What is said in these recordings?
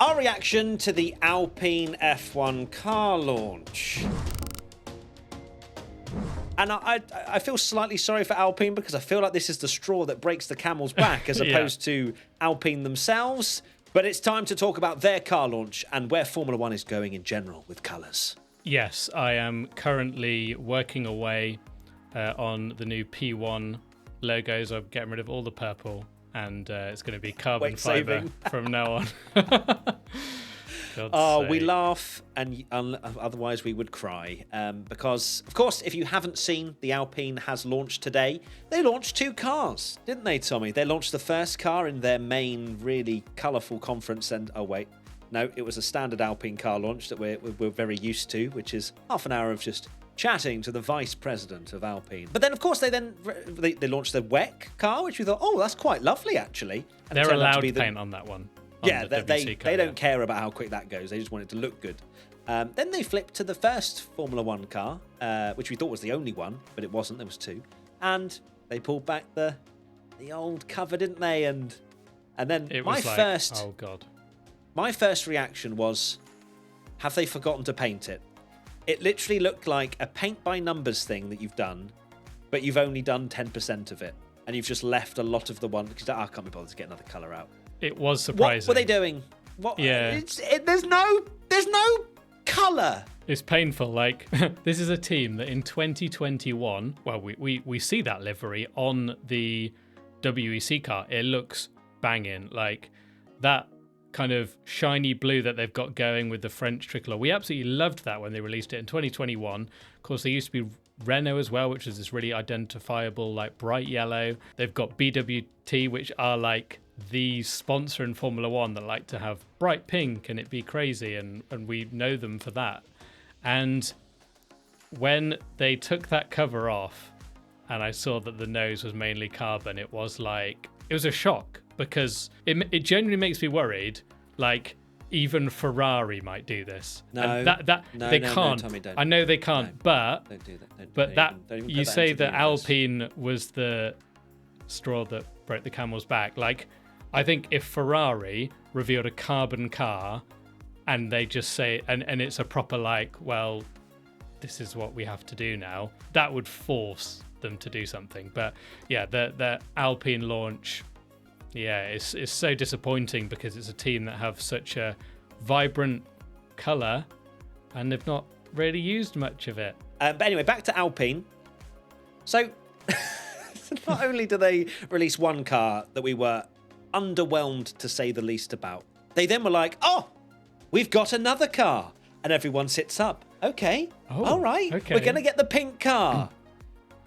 our reaction to the Alpine F1 car launch. And I feel slightly sorry for Alpine because I feel like this is the straw that breaks the camel's back as opposed to Alpine themselves. But it's time to talk about their car launch and where Formula One is going in general with colours. Yes, I am currently working away on the new P1 logos. I'm getting rid of all the purple, and it's going to be carbon fibre from now on. We laugh, and otherwise we would cry. Because, of course, if you haven't seen, the Alpine has launched today. They launched 2 cars, didn't they, Tommy? They launched the first car in their main, really colourful conference. And, no, it was a standard Alpine car launch that we're very used to, which is half an hour of just chatting to the vice president of Alpine. But then, of course, they launched the WEC car, which we thought, that's quite lovely, actually. And they're allowed to paint on that one. Yeah, they don't care about how quick that goes. They just want it to look good. Then they flipped to the first Formula One car, which we thought was the only one, but it wasn't. There was 2. And they pulled back the old cover, didn't they? And then my first reaction was, have they forgotten to paint it? It literally looked like a paint by numbers thing that you've done, but you've only done 10% of it. And you've just left a lot of the one, because I can't be bothered to get another colour out. It was surprising. What were they doing? What? Yeah. There's no colour. It's painful. Like, this is a team that in 2021, well, we see that livery on the WEC car. It looks banging. Like, that kind of shiny blue that they've got going with the French tricolour. We absolutely loved that when they released it in 2021. Of course, there used to be Renault as well, which is this really identifiable, like, bright yellow. They've got BWT, which are like the sponsor in Formula One that like to have bright pink and it be crazy, and we know them for that. And when they took that cover off and I saw that the nose was mainly carbon, it was a shock, because it genuinely makes me worried, like, even Ferrari might do this. No, and they can't. No, Tommy, don't. I know they can't, No, but don't do that. Don't even you put say into the that universe. Alpine was the straw that broke the camel's back. Like, I think if Ferrari revealed a carbon car and they just say, and it's a proper, like, well, this is what we have to do now, that would force them to do something. But yeah, the Alpine launch, it's so disappointing, because it's a team that have such a vibrant colour and they've not really used much of it. But anyway, back to Alpine. So, not only do they release one car that we were underwhelmed, to say the least, about, they then were like, we've got another car. And everyone sits up. Okay, all right, okay. We're going to get the pink car.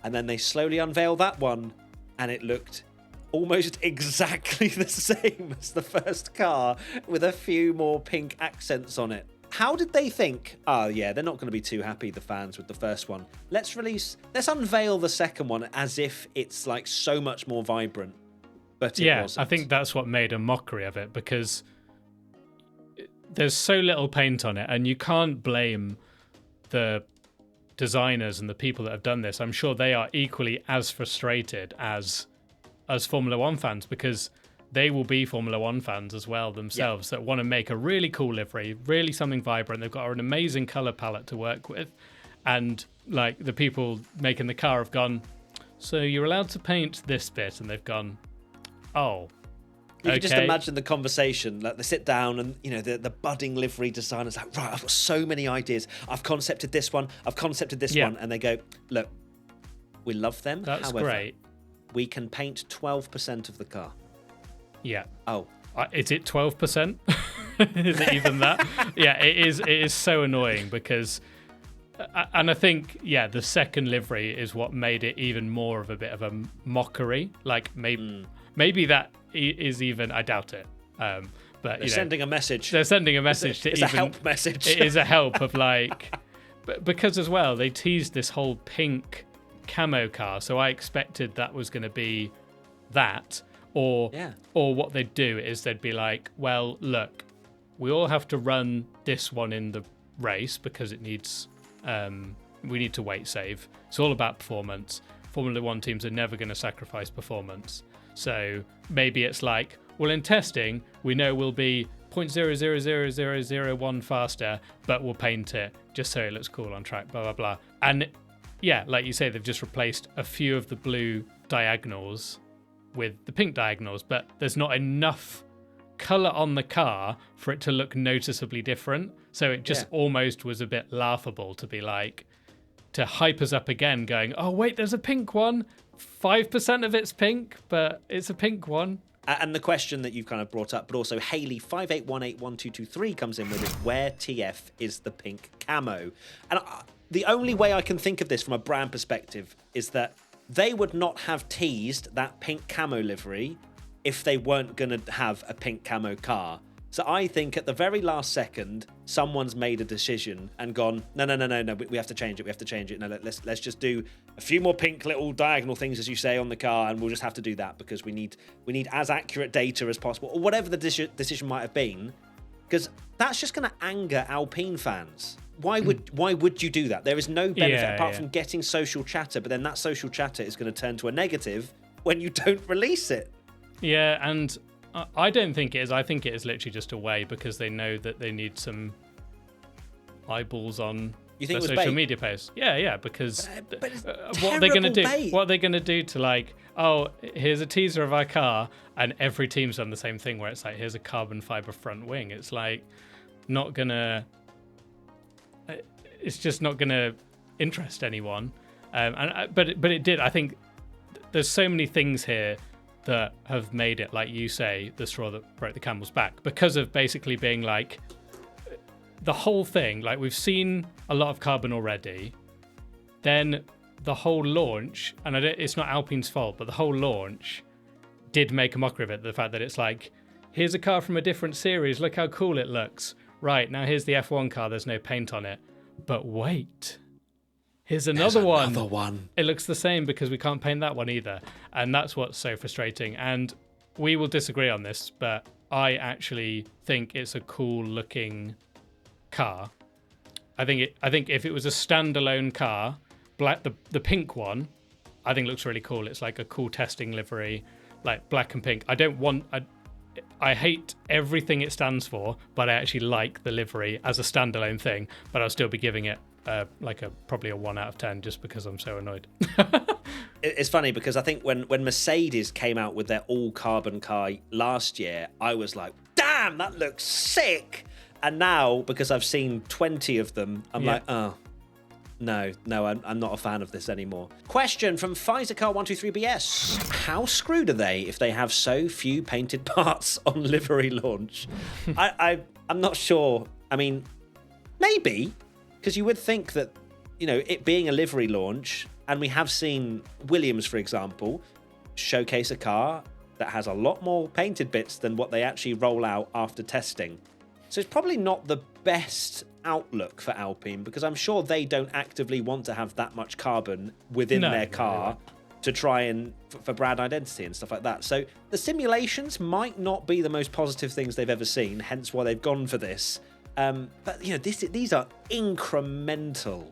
And then they slowly unveil that one, and it looked almost exactly the same as the first car, with a few more pink accents on it. How did they think, they're not going to be too happy, the fans, with the first one. Let's unveil the second one as if it's like so much more vibrant. But it wasn't. I think that's what made a mockery of it, because there's so little paint on it, and you can't blame the designers and the people that have done this. I'm sure they are equally as frustrated as Formula One fans, because they will be Formula One fans as well themselves, that want to make a really cool livery, really something vibrant. They've got an amazing colour palette to work with. And like, the people making the car have gone, so you're allowed to paint this bit, and they've gone, oh, you okay. can just imagine the conversation. Like, they sit down, and the budding livery designer's like, right, I've got so many ideas. I've concepted this one. I've concepted this one. And they go, look, we love them. That's However, great. We can paint 12% of the car. Yeah. Oh. Is it 12%? Is it even that? Yeah, it is. It is so annoying, because, and I think, the second livery is what made it even more of a bit of a mockery. Like, maybe that is even, I doubt it. But they're sending a message. They're sending a message it's a help message. It is a help of, like, because as well, they teased this whole pink camo car, so I expected that was going to be that. Or what they'd do is they'd be like, well, look, we all have to run this one in the race because it needs, we need to weight save. It's all about performance. Formula One teams are never going to sacrifice performance. So maybe it's like, well, in testing, we know we'll be 0.0000001 faster, but we'll paint it just so it looks cool on track, blah, blah, blah. And yeah, like you say, they've just replaced a few of the blue diagonals with the pink diagonals, but there's not enough colour on the car for it to look noticeably different. So it just almost was a bit laughable to be like, to hype us up again going, oh, wait, there's a pink one. 5% of it's pink, but it's a pink one. And the question that you've kind of brought up, but also Haley 58181223 comes in with is, where TF is the pink camo? And the only way I can think of this from a brand perspective is that they would not have teased that pink camo livery if they weren't going to have a pink camo car. So I think at the very last second, someone's made a decision and gone, no, we have to change it. No, let's just do a few more pink little diagonal things, as you say, on the car, and we'll just have to do that because we need as accurate data as possible, or whatever the decision might have been, because that's just going to anger Alpine fans. Why would you do that? There is no benefit apart from getting social chatter, but then that social chatter is going to turn to a negative when you don't release it. Yeah, and I don't think it is. I think it is literally just a way because they know that they need some eyeballs on their social media posts. Yeah, because what are they going to do? Bait. What are they going to do to like, oh, here's a teaser of our car, and every team's done the same thing where it's like, here's a carbon fiber front wing. It's like not gonna. It's just not gonna interest anyone. But it did. I think there's so many things here that have made it, like you say, the straw that broke the camel's back, because of basically being like the whole thing. Like, we've seen a lot of carbon already. Then the whole launch, and it's not Alpine's fault, but the whole launch did make a mockery of it. The fact that it's like, here's a car from a different series. Look how cool it looks. Right, now here's the F1 car. There's no paint on it. But wait. Here's another one. It looks the same because we can't paint that one either. And that's what's so frustrating. And we will disagree on this, but I actually think it's a cool looking car. I think if it was a standalone car, black, the pink one, I think looks really cool. It's like a cool testing livery, like black and pink. I hate everything it stands for, but I actually like the livery as a standalone thing, but I'll still be giving it probably a 1 out of 10 just because I'm so annoyed. It's funny because I think when Mercedes came out with their all carbon car last year, I was like, damn, that looks sick. And now, because I've seen 20 of them, I'm like, oh, no, I'm not a fan of this anymore. Question from PfizerCar123BS. How screwed are they if they have so few painted parts on livery launch? I'm not sure. I mean, maybe. Because you would think that, it being a livery launch, and we have seen Williams, for example, showcase a car that has a lot more painted bits than what they actually roll out after testing. So it's probably not the best outlook for Alpine, because I'm sure they don't actively want to have that much carbon within their car to try and for brand identity and stuff like that. So the simulations might not be the most positive things they've ever seen, hence why they've gone for this. But these are incremental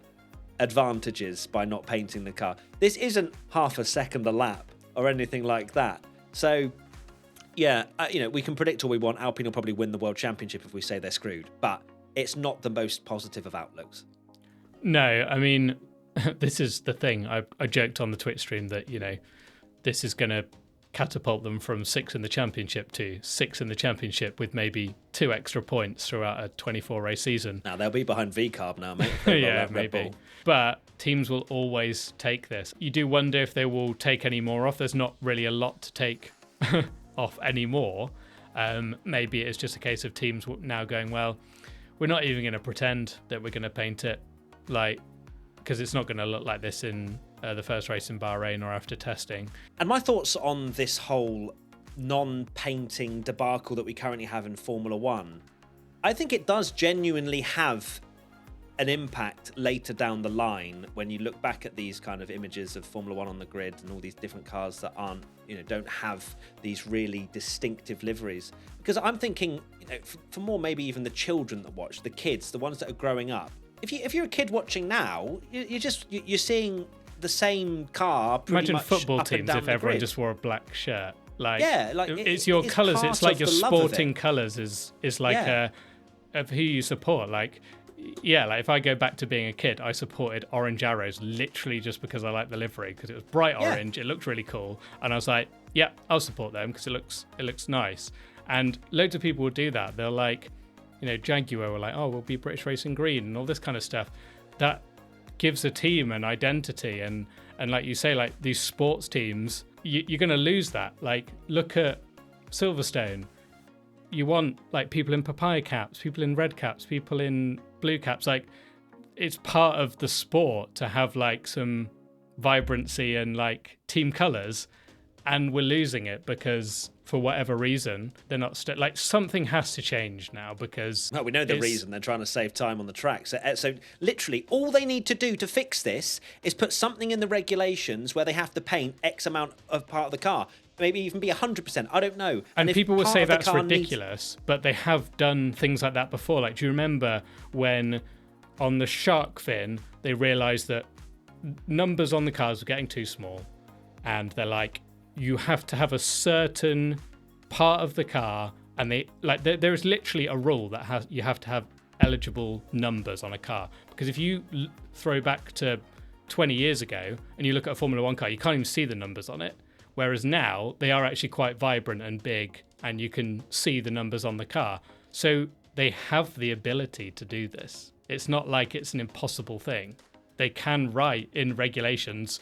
advantages by not painting the car. This isn't half a second a lap or anything like that. So, we can predict all we want. Alpine will probably win the World Championship if we say they're screwed, but it's not the most positive of outlooks. No, I mean, this is the thing. I joked on the Twitch stream that, this is going to catapult them from 6 in the championship to 6 in the championship with maybe 2 extra points throughout a 24-race season. Now, they'll be behind VCARB now, mate. Yeah, maybe. But teams will always take this. You do wonder if they will take any more off. There's not really a lot to take off anymore. Maybe it's just a case of teams now going, well, we're not even going to pretend that we're going to paint it, because it's not going to look like this in the first race in Bahrain or after testing. And my thoughts on this whole non-painting debacle that we currently have in Formula One, I think it does genuinely have an impact later down the line when you look back at these kind of images of Formula One on the grid and all these different cars that aren't, don't have these really distinctive liveries. Because I'm thinking, for more maybe even the children that watch, the kids, the ones that are growing up. If you're a kid watching now, you're seeing the same car pretty Imagine much football up and teams down if the everyone grid. just wore a black shirt. Like, yeah, like it's your colours. It's like your sporting colours is like of who you support. Like, yeah, like if I go back to being a kid, I supported Orange Arrows literally just because I liked the livery, because it was bright orange, it looked really cool, and I was like, yeah, I'll support them because it looks nice. And loads of people will do that. They'll like, you know, Jaguar were like, oh, we'll be British Racing Green and all this kind of stuff. That gives a team an identity, and like you say, like these sports teams, you're going to lose that. Like, look at Silverstone. You want like people in papaya caps, people in red caps, people in blue caps. Like, it's part of the sport to have like some vibrancy and like team colors, and we're losing it because for whatever reason they're not like something has to change now, because we know the reason. They're trying to save time on the track. So literally all they need to do to fix this is put something in the regulations where they have to paint X amount of part of the car. Maybe even be 100%. I don't know. And people will say that's ridiculous, but they have done things like that before. Like, do you remember when on the shark fin, they realised that numbers on the cars were getting too small, and they're like, you have to have a certain part of the car, and they like there is literally a rule that you have to have eligible numbers on a car, because if you throw back to 20 years ago and you look at a Formula 1 car, you can't even see the numbers on it. Whereas now they are actually quite vibrant and big, and you can see the numbers on the car. So they have the ability to do this. It's not like it's an impossible thing. They can write in regulations,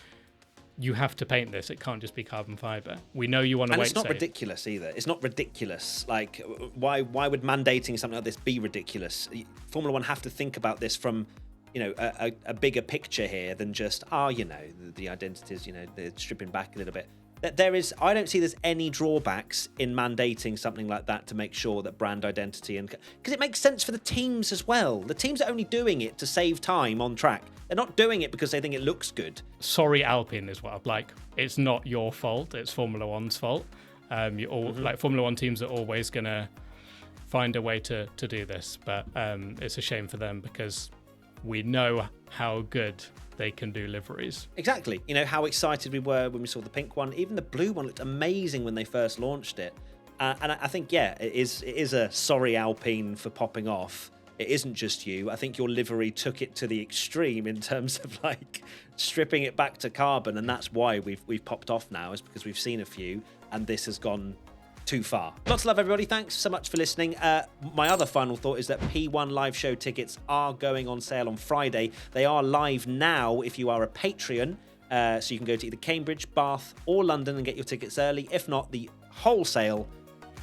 you have to paint this. It can't just be carbon fiber. We know you want to wait. And it's not ridiculous either. It's not ridiculous. Like, why would mandating something like this be ridiculous? Formula One have to think about this from, you know, a bigger picture here than just, you know, the identities, you know, they're stripping back a little bit. I don't see there's any drawbacks in mandating something like that to make sure that brand identity, and because it makes sense for the teams as well. The teams are only doing it to save time on track. They're not doing it because they think it looks good. Sorry, Alpine, is what I'm like. It's not your fault. It's Formula One's fault. Like Formula One teams are always gonna find a way to do this, but it's a shame for them because we know how good they can do liveries. Exactly. You know, how excited we were when we saw the pink one. Even the blue one looked amazing when they first launched it. And I think, yeah, it is a sorry, Alpine, for popping off. It isn't just you. I think your livery took it to the extreme in terms of like stripping it back to carbon, and that's why we've popped off now, is because we've seen a few and this has gone too far. Lots of love, everybody. Thanks so much for listening. My other final thought is that P1 live show tickets are going on sale on Friday. They are live now if you are a Patreon. So you can go to either Cambridge, Bath or London and get your tickets early. If not, the wholesale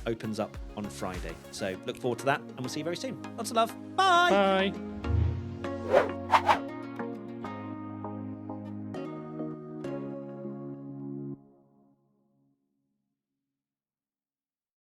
opens up on Friday. So look forward to that, and we'll see you very soon. Lots of love. Bye. Bye.